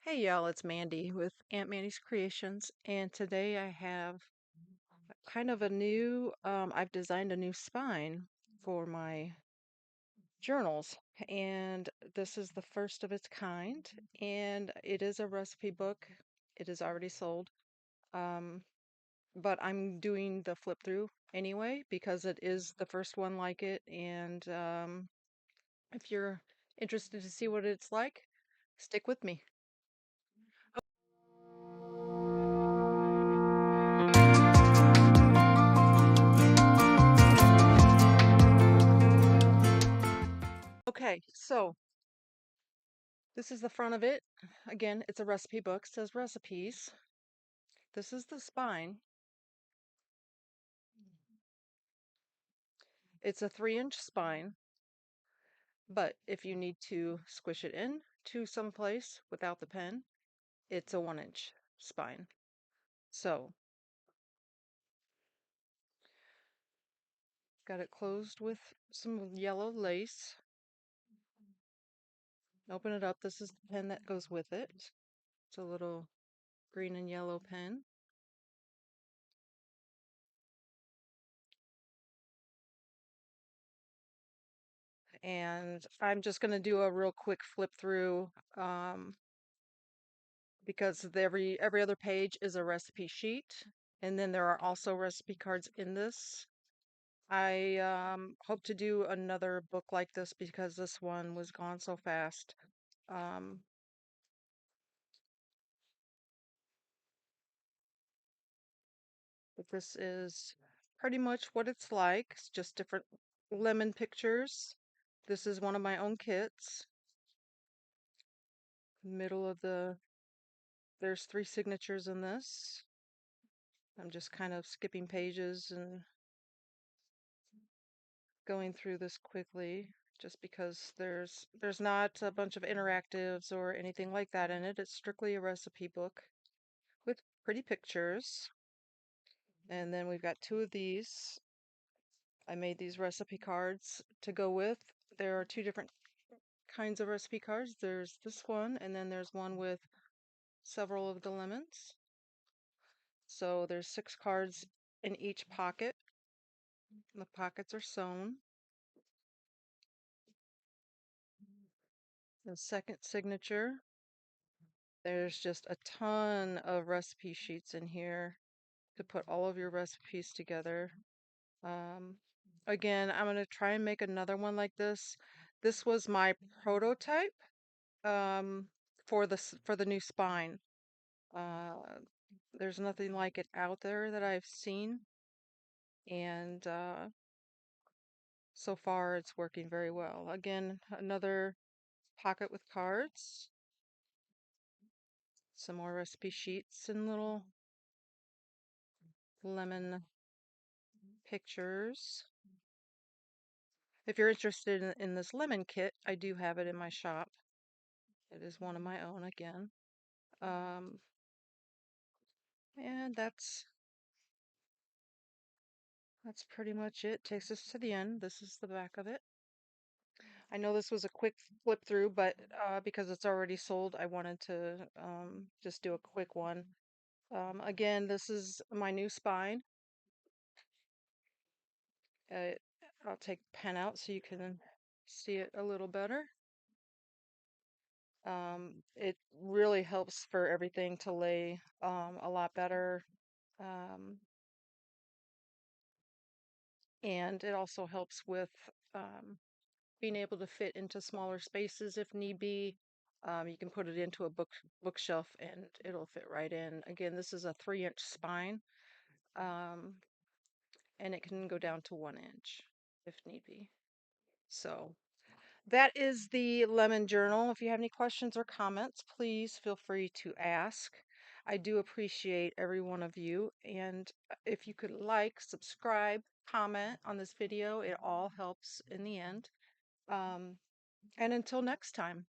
Hey y'all, it's Mandy with Aunt Mandy's Creations, and today I have kind of a new, I've designed a new spine for my journals, and this is the first of its kind, and it is a recipe book. It is already sold, um, but I'm doing the flip through anyway because it is the first one like it, and if you're interested to see what it's like, stick with me. Okay, so this is the front of it. Again, it's a recipe book, says recipes. This is the spine. It's a 3-inch spine, but if you need to squish it in to someplace without the pen, it's a 1-inch spine. So, got it closed with some yellow lace. Open it up. This is the pen that goes with it. It's a little green and yellow pen. And I'm just going to do a real quick flip through um, because every other page is a recipe sheet, and then there are also recipe cards in this. I hope to do another book like this because this one was gone so fast. Um, but this is pretty much what it's like. It's just different lemon pictures. This is one of my own kits. Middle of there's 3 signatures in this. I'm just kind of skipping pages and going through this quickly just because there's not a bunch of interactives or anything like that in it. It's strictly a recipe book with pretty pictures. And then we've got 2 of these. I made these recipe cards to go with. There are 2 different kinds of recipe cards. There's this one, and then there's one with several of the lemons. So there's 6 cards in each pocket. The pockets are sewn. The second signature, there's just a ton of recipe sheets in here to put all of your recipes together. Um, Again, I'm going to try and make another one like this. This was my prototype um, for the new spine. Uh, there's nothing like it out there that I've seen, and so far it's working very well. Again, another pocket with cards, some more recipe sheets and little lemon pictures. If you're interested in this lemon kit, I do have it in my shop. It is one of my own again. Um, and that's pretty much it. Takes us to the end. This is the back of it. I know this was a quick flip through, but because it's already sold, I wanted to just do a quick one. Again, this is my new spine. Uh, I'll take the pen out so you can see it a little better. It really helps for everything to lay a lot better. Um, and it also helps with being able to fit into smaller spaces if need be. You can put it into a bookshelf and it'll fit right in. Again, this is a 3-inch spine, um, and it can go down to 1 inch if need be. So that is the Lemon Journal. If you have any questions or comments, please feel free to ask. I do appreciate every one of you. And if you could like, subscribe, comment on this video, it all helps in the end. Um, and until next time.